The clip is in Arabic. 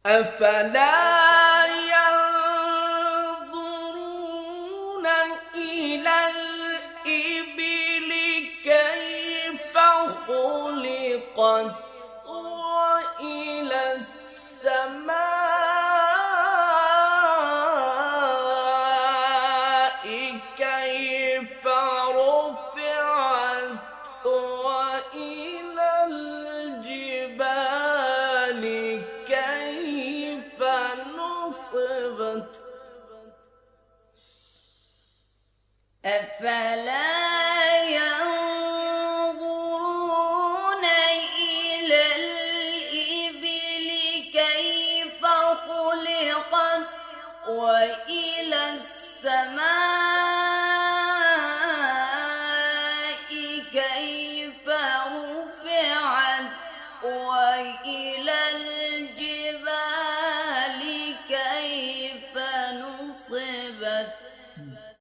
أفلا ينظرون إلى الإبل كيف خلقت وإلى السماء كيف رفعت وإلى الجبال كيف نصبت أفلا ينظرون إلى الإبل كيف خلقت وإلى السماء